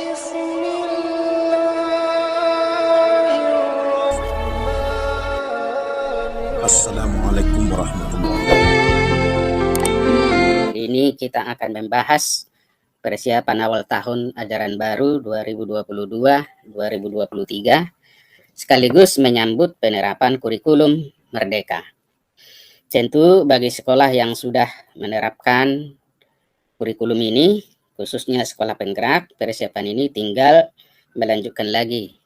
Assalamualaikum warahmatullahi wabarakatuh. Ini kita akan membahas persiapan awal tahun ajaran baru 2022-2023 sekaligus menyambut penerapan kurikulum Merdeka. Tentu bagi sekolah yang sudah menerapkan kurikulum ini, khususnya sekolah penggerak, persiapan ini tinggal melanjutkan lagi.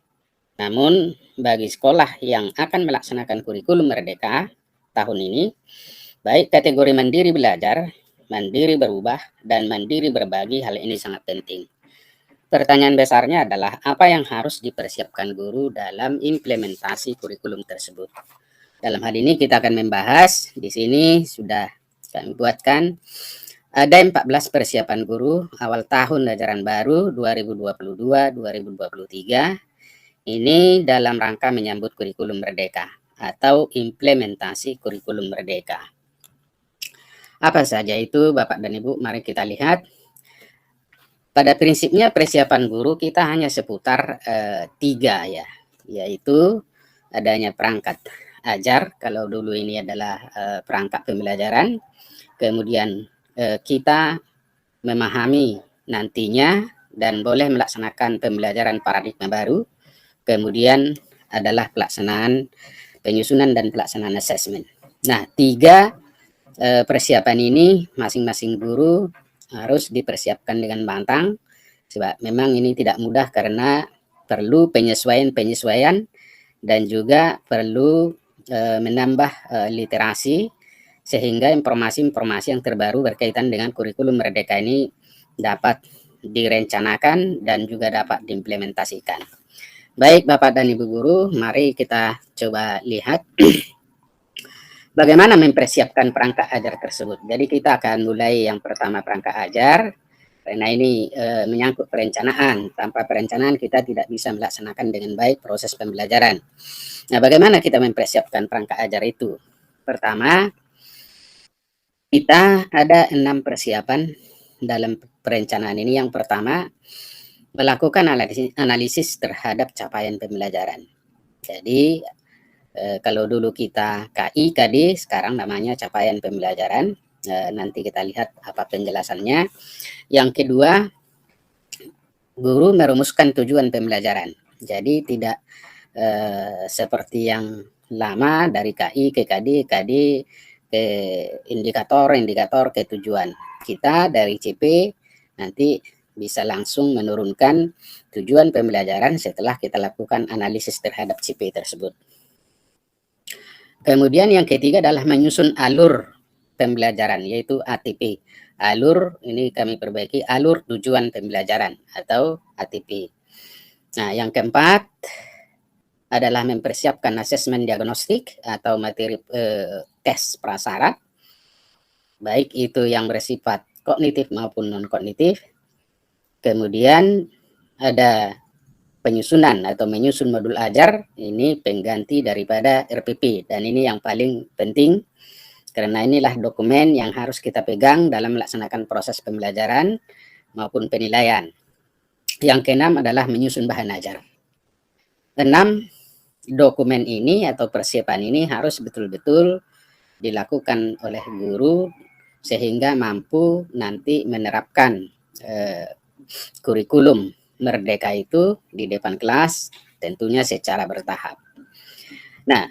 Namun bagi sekolah yang akan melaksanakan kurikulum Merdeka tahun ini, baik kategori mandiri belajar, mandiri berubah, dan mandiri berbagi, hal ini sangat penting. Pertanyaan besarnya adalah apa yang harus dipersiapkan guru dalam implementasi kurikulum tersebut. Dalam hal ini kita akan membahas, di sini sudah kami buatkan ada 14 persiapan guru awal tahun ajaran baru 2022-2023. Ini dalam rangka menyambut kurikulum Merdeka atau implementasi kurikulum Merdeka. Apa saja itu Bapak dan Ibu? Mari kita lihat. Pada prinsipnya persiapan guru kita hanya seputar 3 ya, yaitu adanya perangkat ajar, kalau dulu ini adalah perangkat pembelajaran. Kemudian kita memahami nantinya dan boleh melaksanakan pembelajaran paradigma baru. Kemudian adalah pelaksanaan penyusunan dan pelaksanaan asesmen. Nah, 3 persiapan ini masing-masing guru harus dipersiapkan dengan matang, sebab memang ini tidak mudah karena perlu penyesuaian dan juga perlu menambah literasi sehingga informasi-informasi yang terbaru berkaitan dengan kurikulum Merdeka ini dapat direncanakan dan juga dapat diimplementasikan. Baik Bapak dan Ibu guru, mari kita coba lihat bagaimana mempersiapkan perangkat ajar tersebut. Jadi kita akan mulai yang pertama perangkat ajar, karena ini menyangkut perencanaan. Tanpa perencanaan kita tidak bisa melaksanakan dengan baik proses pembelajaran. Nah, bagaimana kita mempersiapkan perangkat ajar itu? Pertama, kita ada 6 persiapan dalam perencanaan ini. Yang pertama, melakukan analisis terhadap capaian pembelajaran. Jadi kalau dulu kita KI, KD, sekarang namanya capaian pembelajaran. Nanti kita lihat apa penjelasannya. Yang kedua, guru merumuskan tujuan pembelajaran. Jadi tidak seperti yang lama dari KI ke KD, KD ke indikator ke tujuan. Kita dari CP nanti bisa langsung menurunkan tujuan pembelajaran setelah kita lakukan analisis terhadap CP tersebut. Kemudian yang ketiga adalah menyusun alur pembelajaran, yaitu ATP. Alur ini kami perbaiki, alur tujuan pembelajaran atau ATP. Nah, yang keempat adalah mempersiapkan asesmen diagnostik atau materi tes prasyarat, baik itu yang bersifat kognitif maupun non-kognitif. Kemudian ada penyusunan atau menyusun modul ajar, ini pengganti daripada RPP, dan ini yang paling penting karena inilah dokumen yang harus kita pegang dalam melaksanakan proses pembelajaran maupun penilaian. Yang keenam adalah menyusun bahan ajar. 6 dokumen ini atau persiapan ini harus betul-betul dilakukan oleh guru sehingga mampu nanti menerapkan kurikulum Merdeka itu di depan kelas, tentunya secara bertahap. Nah,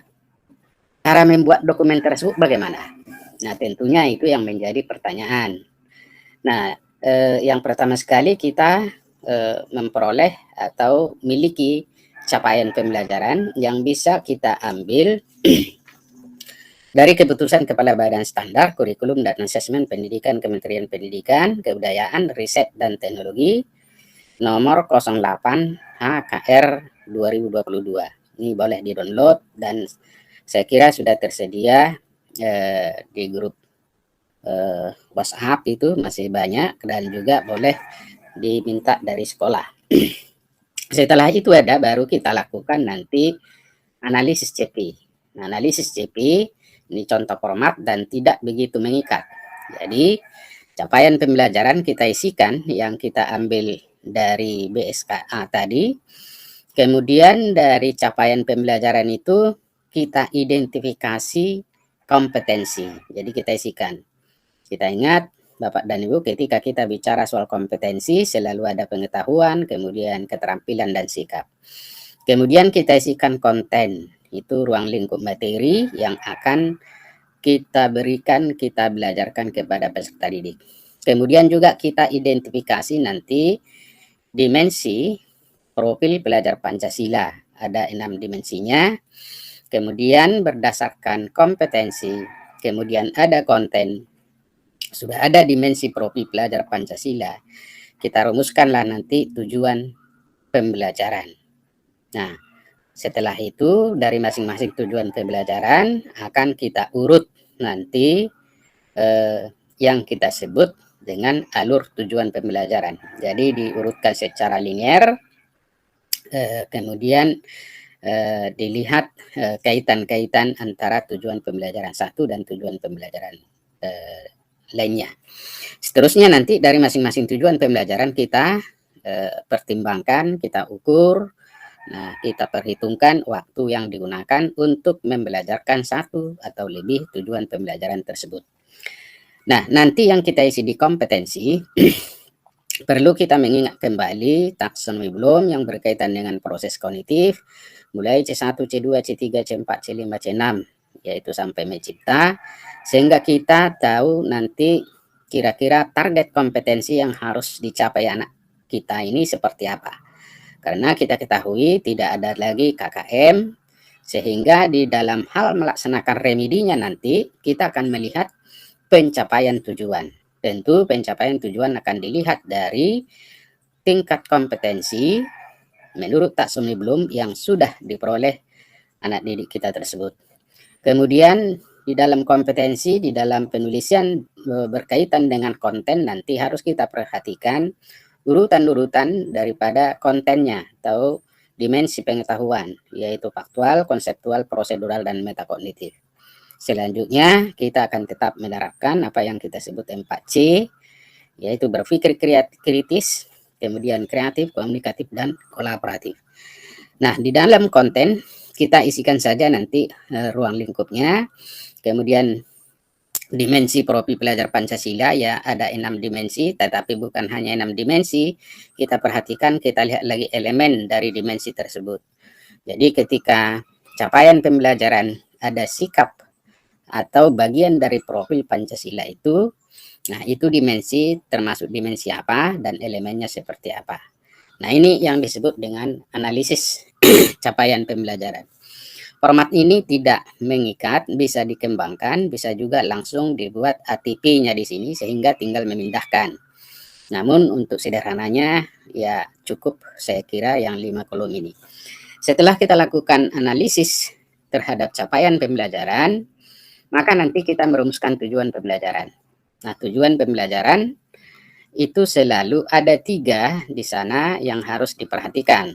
cara membuat dokumen tersebut bagaimana? Nah, tentunya itu yang menjadi pertanyaan. Nah, yang pertama sekali kita memperoleh atau miliki capaian pembelajaran yang bisa kita ambil dari keputusan Kepala Badan Standar Kurikulum dan Asesmen Pendidikan Kementerian Pendidikan, Kebudayaan, Riset, dan Teknologi nomor 08 HKR 2022. Ini boleh di-download dan saya kira sudah tersedia di grup WhatsApp itu masih banyak dan juga boleh diminta dari sekolah. Setelah itu baru kita lakukan nanti analisis CP. Nah, analisis CP ini contoh format dan tidak begitu mengikat. Jadi capaian pembelajaran kita isikan yang kita ambil dari BSKA tadi. Kemudian dari capaian pembelajaran itu kita identifikasi kompetensi. Jadi kita isikan. Kita ingat Bapak dan Ibu, ketika kita bicara soal kompetensi selalu ada pengetahuan, kemudian keterampilan dan sikap. Kemudian kita isikan konten, itu ruang lingkup materi yang akan kita berikan, kita belajarkan kepada peserta didik. Kemudian juga kita identifikasi nanti dimensi profil pelajar Pancasila. Ada 6 dimensinya. Kemudian berdasarkan kompetensi, kemudian ada konten, sudah ada dimensi profil pelajar Pancasila. Kita rumuskanlah nanti tujuan pembelajaran. Nah, setelah itu dari masing-masing tujuan pembelajaran akan kita urut nanti yang kita sebut dengan alur tujuan pembelajaran. Jadi diurutkan secara linear, kemudian dilihat kaitan-kaitan antara tujuan pembelajaran satu dan tujuan pembelajaran lainnya. Seterusnya nanti dari masing-masing tujuan pembelajaran kita pertimbangkan, kita ukur. Nah, kita perhitungkan waktu yang digunakan untuk membelajarkan satu atau lebih tujuan pembelajaran tersebut. Nah, nanti yang kita isi di kompetensi, perlu kita mengingat kembali taksonomi Bloom yang berkaitan dengan proses kognitif, mulai C1, C2, C3, C4, C5, C6, yaitu sampai mencipta, sehingga kita tahu nanti kira-kira target kompetensi yang harus dicapai anak kita ini seperti apa. Karena kita ketahui tidak ada lagi KKM, sehingga di dalam hal melaksanakan remedinya nanti kita akan melihat pencapaian tujuan. Tentu pencapaian tujuan akan dilihat dari tingkat kompetensi menurut taksonomi Bloom yang sudah diperoleh anak didik kita tersebut. Kemudian di dalam kompetensi, di dalam penulisan berkaitan dengan konten nanti harus kita perhatikan urutan-urutan daripada kontennya atau dimensi pengetahuan, yaitu faktual, konseptual, prosedural, dan metakognitif. Selanjutnya, kita akan tetap menerapkan apa yang kita sebut 4C, yaitu berpikir kritis, kemudian kreatif, komunikatif, dan kolaboratif. Nah, di dalam konten, kita isikan saja nanti ruang lingkupnya, kemudian dimensi profil pelajar Pancasila, ya ada 6 dimensi, tetapi bukan hanya 6 dimensi, kita perhatikan, kita lihat lagi elemen dari dimensi tersebut. Jadi ketika capaian pembelajaran ada sikap atau bagian dari profil Pancasila itu, nah itu dimensi termasuk dimensi apa dan elemennya seperti apa. Nah ini yang disebut dengan analisis capaian pembelajaran. Format ini tidak mengikat, bisa dikembangkan, bisa juga langsung dibuat ATP-nya di sini sehingga tinggal memindahkan. Namun untuk sederhananya ya cukup saya kira yang 5 kolom ini. Setelah kita lakukan analisis terhadap capaian pembelajaran, maka nanti kita merumuskan tujuan pembelajaran. Nah, tujuan pembelajaran itu selalu ada 3 di sana yang harus diperhatikan.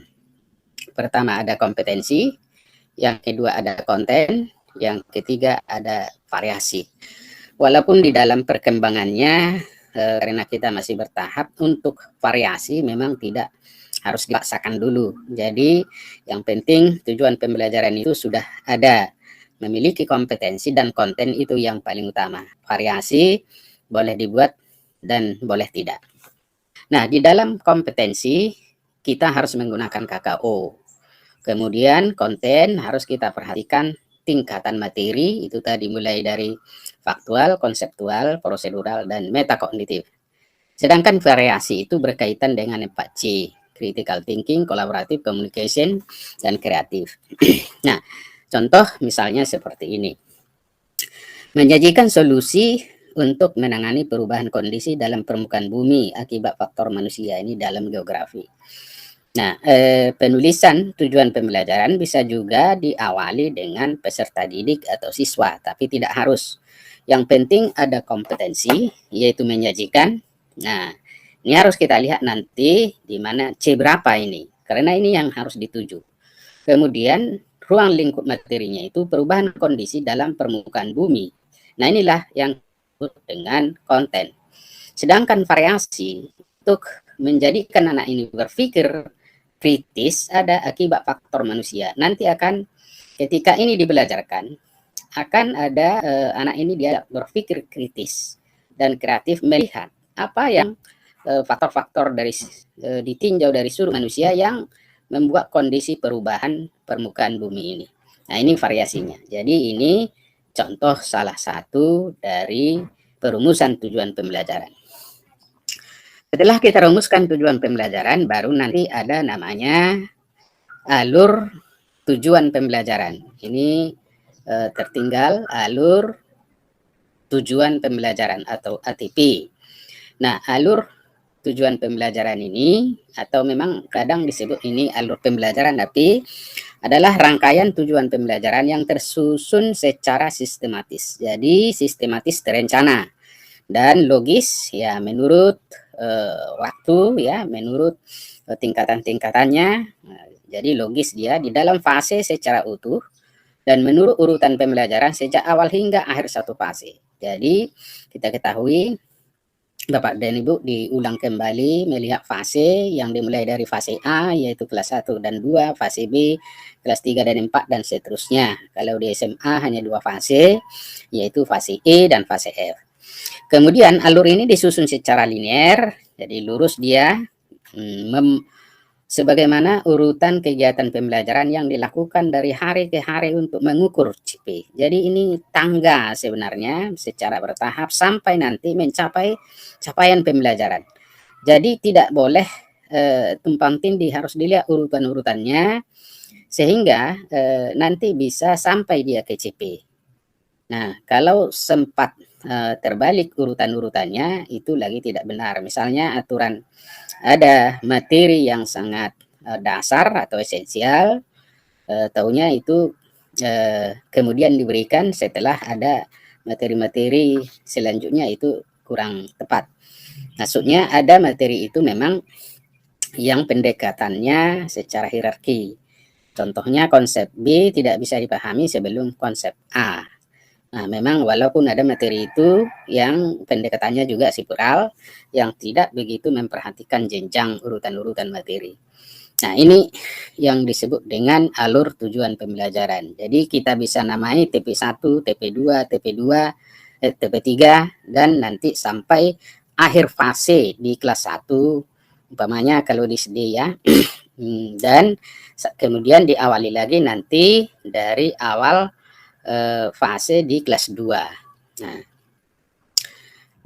Pertama ada kompetensi, yang kedua ada konten, yang ketiga ada variasi. Walaupun di dalam perkembangannya karena kita masih bertahap, untuk variasi memang tidak harus dipaksakan dulu. Jadi yang penting tujuan pembelajaran itu sudah ada, memiliki kompetensi dan konten itu yang paling utama. Variasi boleh dibuat dan boleh tidak. Nah, di dalam kompetensi kita harus menggunakan KKO. Kemudian konten harus kita perhatikan tingkatan materi, itu tadi mulai dari faktual, konseptual, prosedural, dan metakognitif. Sedangkan variasi itu berkaitan dengan 4C, critical thinking, collaborative, communication, dan kreatif. Nah, contoh misalnya seperti ini. Menyajikan solusi untuk menangani perubahan kondisi dalam permukaan bumi akibat faktor manusia ini dalam geografi. Nah, penulisan tujuan pembelajaran bisa juga diawali dengan peserta didik atau siswa, tapi tidak harus. Yang penting ada kompetensi, yaitu menyajikan. Nah, ini harus kita lihat nanti di mana C berapa ini, karena ini yang harus dituju. Kemudian, ruang lingkup materinya itu perubahan kondisi dalam permukaan bumi. Nah, inilah yang disebut dengan konten. Sedangkan variasi untuk menjadikan anak ini berpikir kritis ada akibat faktor manusia. Nanti akan ketika ini dibelajarkan, akan ada anak ini dia berpikir kritis dan kreatif melihat apa yang faktor-faktor dari ditinjau dari seluruh manusia yang membuat kondisi perubahan permukaan bumi ini. Nah, ini variasinya. Jadi ini contoh salah satu dari perumusan tujuan pembelajaran. Setelah kita rumuskan tujuan pembelajaran, baru nanti ada namanya alur tujuan pembelajaran. Ini tertinggal alur tujuan pembelajaran atau ATP. Nah, alur tujuan pembelajaran ini, atau memang kadang disebut ini alur pembelajaran, tapi adalah rangkaian tujuan pembelajaran yang tersusun secara sistematis. Jadi sistematis terencana dan logis ya menurut waktu ya, menurut tingkatan-tingkatannya. Jadi logis dia di dalam fase secara utuh dan menurut urutan pembelajaran sejak awal hingga akhir satu fase. Jadi kita ketahui Bapak dan Ibu diulang kembali melihat fase yang dimulai dari fase A yaitu kelas 1 dan 2, fase B kelas 3 dan 4 dan seterusnya. Kalau di SMA hanya 2 fase yaitu fase E dan fase F. Kemudian alur ini disusun secara linear, jadi lurus dia sebagaimana urutan kegiatan pembelajaran yang dilakukan dari hari ke hari untuk mengukur CP. Jadi ini tangga sebenarnya secara bertahap sampai nanti mencapai capaian pembelajaran. Jadi tidak boleh tumpang tindih, harus dilihat urutan-urutannya sehingga nanti bisa sampai dia ke CP. Nah, kalau sempat terbalik urutan-urutannya itu lagi tidak benar. Misalnya aturan ada materi yang sangat dasar atau esensial, taunya itu kemudian diberikan setelah ada materi-materi selanjutnya itu kurang tepat. Maksudnya ada materi itu memang yang pendekatannya secara hierarki. Contohnya konsep B tidak bisa dipahami sebelum konsep A. Nah, memang walaupun ada materi itu yang pendekatannya juga sipural, yang tidak begitu memperhatikan jenjang urutan-urutan materi. Nah, ini yang disebut dengan alur tujuan pembelajaran. Jadi kita bisa namai TP1, TP2, TP3, dan nanti sampai akhir fase di kelas 1, umpamanya kalau di SD ya. Dan kemudian diawali lagi nanti dari awal fase di kelas 2. Nah,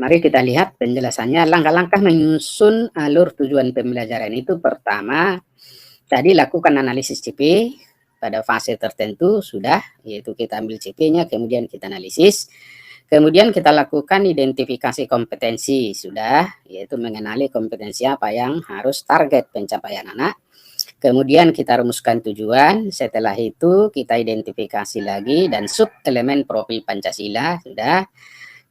mari kita lihat penjelasannya. Langkah-langkah menyusun alur tujuan pembelajaran itu pertama, tadi lakukan analisis CP pada fase tertentu sudah, yaitu kita ambil CP-nya, kemudian kita analisis. Kemudian kita lakukan identifikasi kompetensi sudah, yaitu mengenali kompetensi apa yang harus target pencapaian anak. Kemudian kita rumuskan tujuan, setelah itu kita identifikasi lagi dan sub elemen profil Pancasila sudah.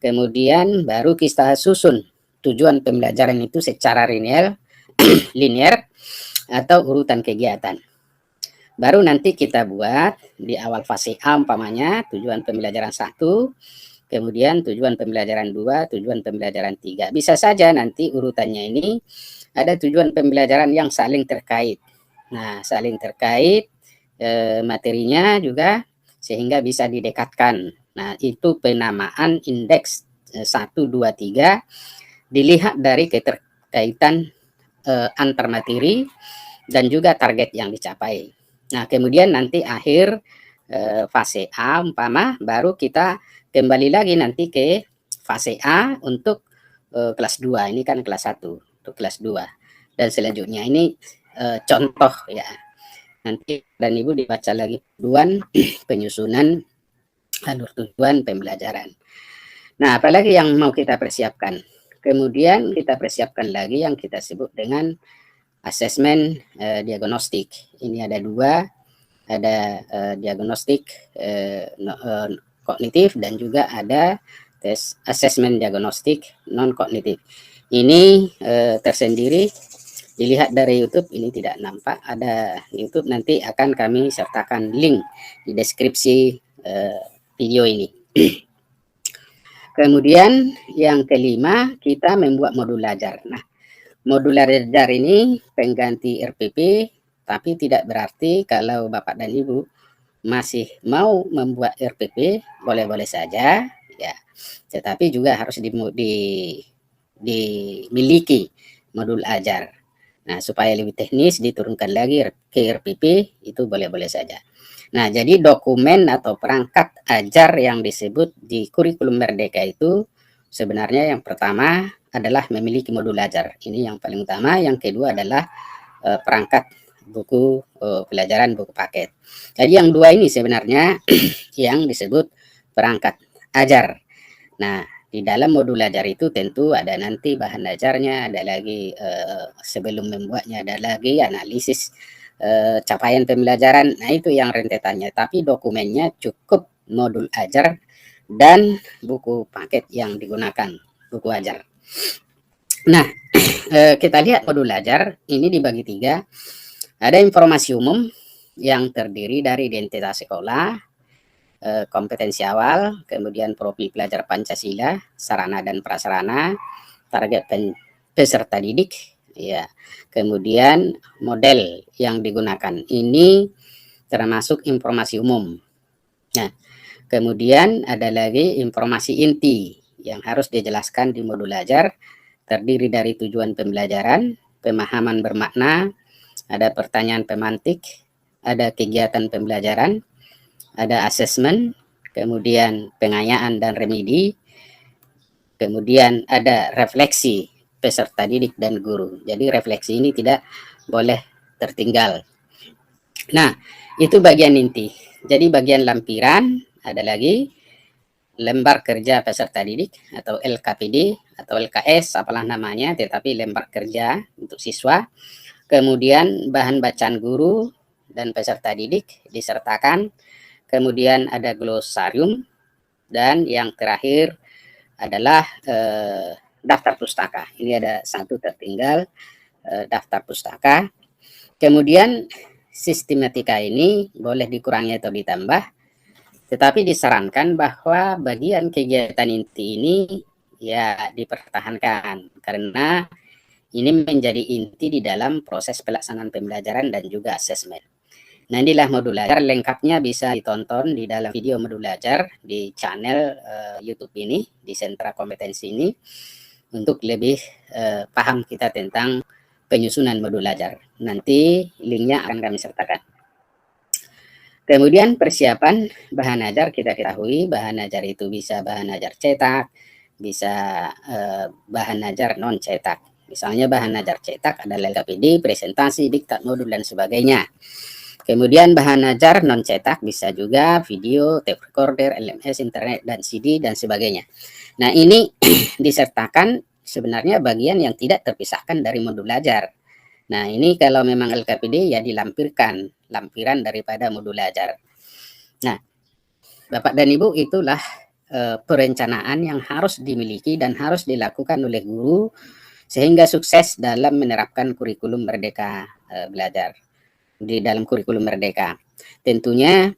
Kemudian baru kita susun tujuan pembelajaran itu secara linear atau urutan kegiatan. Baru nanti kita buat di awal fase A umpamanya tujuan pembelajaran 1, kemudian tujuan pembelajaran 2, tujuan pembelajaran 3. Bisa saja nanti urutannya ini ada tujuan pembelajaran yang saling terkait. Nah, saling terkait materinya juga sehingga bisa didekatkan. Nah, itu penamaan indeks 1, 2, 3 dilihat dari keterkaitan antar materi dan juga target yang dicapai. Nah, kemudian nanti akhir fase A umpama baru kita kembali lagi nanti ke fase A untuk kelas 2. Ini kan kelas 1 untuk kelas 2. Dan selanjutnya ini contoh ya. Nanti dan Ibu dibaca lagi tujuan penyusunan alur tujuan pembelajaran. Nah, apalagi yang mau kita persiapkan? Kemudian kita persiapkan lagi yang kita sebut dengan asesmen diagnostik. Ini ada 2, ada diagnostik kognitif dan juga ada tes asesmen diagnostik non kognitif. Ini tersendiri dilihat dari YouTube, ini tidak nampak ada YouTube, nanti akan kami sertakan link di deskripsi video ini. Kemudian yang kelima kita membuat modul belajar. Nah, Modul belajar ini pengganti RPP, tapi tidak berarti kalau Bapak dan Ibu masih mau membuat RPP, boleh-boleh saja, ya. Tetapi juga harus dimiliki modul ajar. Nah, supaya lebih teknis diturunkan lagi ke RPP, itu boleh-boleh saja. Nah, jadi dokumen atau perangkat ajar yang disebut di kurikulum Merdeka itu sebenarnya yang pertama adalah memiliki modul ajar. Ini yang paling utama. Yang kedua adalah perangkat buku pelajaran, buku paket. Jadi yang dua ini sebenarnya yang disebut perangkat ajar. Nah, di dalam modul ajar itu tentu ada nanti bahan ajarnya, ada lagi sebelum membuatnya ada lagi analisis capaian pembelajaran. Nah, itu yang rentetannya. Tapi dokumennya cukup modul ajar dan buku paket yang digunakan, buku ajar. Nah, kita lihat modul ajar ini dibagi tiga. Ada informasi umum yang terdiri dari identitas sekolah, kompetensi awal, kemudian profil pelajar Pancasila, sarana dan prasarana, target peserta didik, ya, kemudian model yang digunakan. Ini termasuk informasi umum. Nah, kemudian ada lagi informasi inti yang harus dijelaskan di modul ajar, terdiri dari tujuan pembelajaran, pemahaman bermakna, ada pertanyaan pemantik, ada kegiatan pembelajaran, ada asesmen, kemudian pengayaan dan remedi, kemudian ada refleksi peserta didik dan guru. Jadi refleksi ini tidak boleh tertinggal. Nah, itu bagian inti. Jadi bagian lampiran ada lagi lembar kerja peserta didik atau LKPD atau LKS apalah namanya, tetapi lembar kerja untuk siswa. Kemudian bahan bacaan guru dan peserta didik disertakan. Kemudian ada glosarium dan yang terakhir adalah daftar pustaka. Ini ada satu tertinggal, daftar pustaka. Kemudian sistematika ini boleh dikurangi atau ditambah, tetapi disarankan bahwa bagian kegiatan inti ini ya dipertahankan karena ini menjadi inti di dalam proses pelaksanaan pembelajaran dan juga asesmen. Nah, inilah modul ajar, lengkapnya bisa ditonton di dalam video modul ajar di channel YouTube ini, di sentra kompetensi ini, untuk lebih paham kita tentang penyusunan modul ajar. Nanti linknya akan kami sertakan. Kemudian persiapan bahan ajar, kita ketahui bahan ajar itu bisa bahan ajar cetak, bisa bahan ajar non cetak. Misalnya bahan ajar cetak adalah LKPD, presentasi, diktat modul dan sebagainya. Kemudian bahan ajar non cetak bisa juga video, tape recorder, LMS, internet, dan CD, dan sebagainya. Nah, ini disertakan sebenarnya bagian yang tidak terpisahkan dari modul ajar. Nah, ini kalau memang LKPD ya dilampirkan, lampiran daripada modul ajar. Nah, Bapak dan Ibu, itulah perencanaan yang harus dimiliki dan harus dilakukan oleh guru sehingga sukses dalam menerapkan kurikulum Merdeka Belajar di dalam kurikulum Merdeka. Tentunya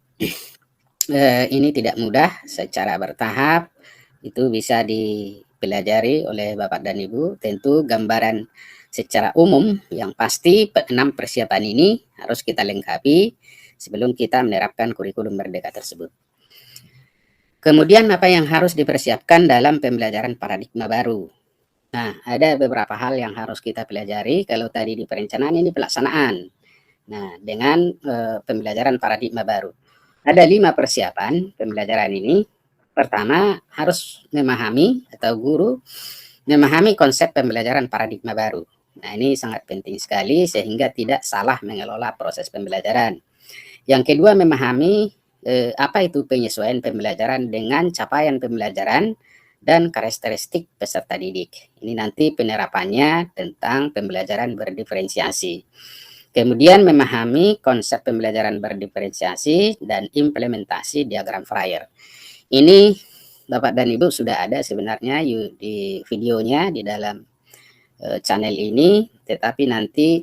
ini tidak mudah, secara bertahap itu bisa dipelajari oleh Bapak dan Ibu. Tentu gambaran secara umum yang pasti 6 persiapan ini harus kita lengkapi sebelum kita menerapkan kurikulum Merdeka tersebut. Kemudian apa yang harus dipersiapkan dalam pembelajaran paradigma baru? Nah, ada beberapa hal yang harus kita pelajari. Kalau tadi di perencanaan, ini pelaksanaan. Nah, dengan pembelajaran paradigma baru. Ada 5 persiapan pembelajaran ini. Pertama, harus memahami atau guru memahami konsep pembelajaran paradigma baru. Nah, ini sangat penting sekali sehingga tidak salah mengelola proses pembelajaran. Yang kedua, memahami apa itu penyesuaian pembelajaran dengan capaian pembelajaran dan karakteristik peserta didik. Ini nanti penerapannya tentang pembelajaran berdiferensiasi. Kemudian memahami konsep pembelajaran berdiferensiasi dan implementasi diagram Freire. Ini Bapak dan Ibu sudah ada sebenarnya di videonya di dalam channel ini, tetapi nanti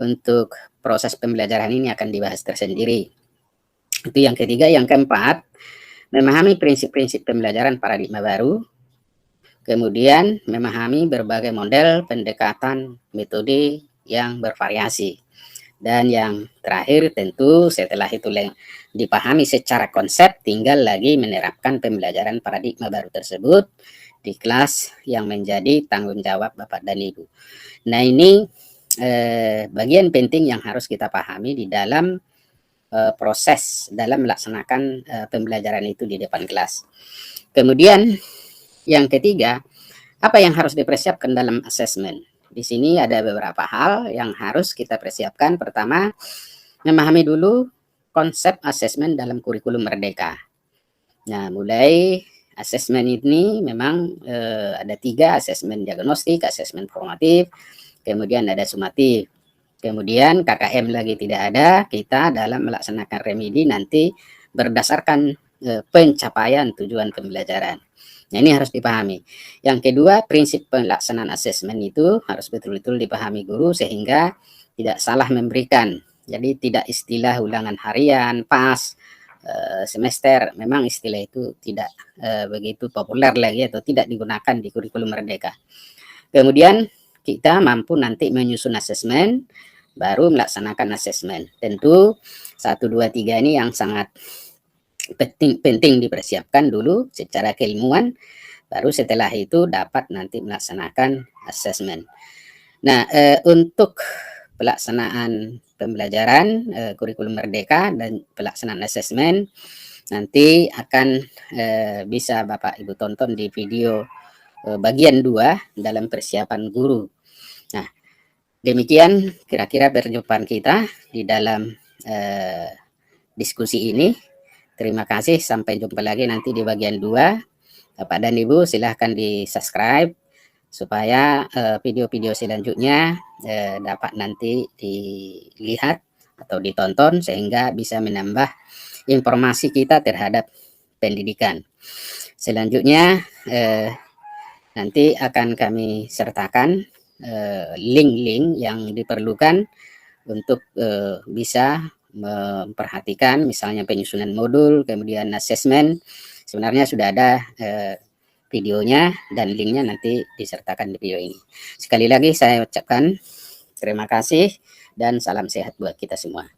untuk proses pembelajaran ini akan dibahas tersendiri. Itu yang ketiga. Yang keempat, memahami prinsip-prinsip pembelajaran paradigma baru. Kemudian memahami berbagai model pendekatan metode yang bervariasi. Dan yang terakhir tentu setelah itu dipahami secara konsep, tinggal lagi menerapkan pembelajaran paradigma baru tersebut di kelas yang menjadi tanggung jawab Bapak dan Ibu. Nah, ini bagian penting yang harus kita pahami di dalam proses dalam melaksanakan pembelajaran itu di depan kelas. Kemudian yang ketiga, apa yang harus dipersiapkan dalam asesmen? Di sini ada beberapa hal yang harus kita persiapkan. Pertama, memahami dulu konsep asesmen dalam kurikulum Merdeka. Nah, mulai asesmen ini memang ada 3, asesmen diagnostik, asesmen formatif, kemudian ada sumatif. Kemudian KKM lagi tidak ada, kita dalam melaksanakan remedi nanti berdasarkan pencapaian tujuan pembelajaran. Nah, ini harus dipahami. Yang kedua, prinsip pelaksanaan asesmen itu harus betul-betul dipahami guru sehingga tidak salah memberikan. Jadi tidak istilah ulangan harian, pas, semester, memang istilah itu tidak begitu populer lagi atau tidak digunakan di kurikulum Merdeka. Kemudian kita mampu nanti menyusun asesmen, baru melaksanakan asesmen. Tentu 1, 2, 3 ini yang sangat penting dipersiapkan dulu secara keilmuan, baru setelah itu dapat nanti melaksanakan asesmen. Nah, untuk pelaksanaan pembelajaran kurikulum Merdeka dan pelaksanaan asesmen nanti akan bisa Bapak Ibu tonton di video bagian 2 dalam persiapan guru. Nah, demikian kira-kira perjumpaan kita di dalam diskusi ini. Terima kasih, sampai jumpa lagi nanti di bagian 2. Bapak dan Ibu silahkan di-subscribe supaya video-video selanjutnya dapat nanti dilihat atau ditonton sehingga bisa menambah informasi kita terhadap pendidikan. Selanjutnya nanti akan kami sertakan link-link yang diperlukan untuk bisa memperhatikan misalnya penyusunan modul, kemudian asesmen. Sebenarnya sudah ada videonya dan linknya nanti disertakan di video ini. Sekali lagi saya ucapkan terima kasih dan salam sehat buat kita semua.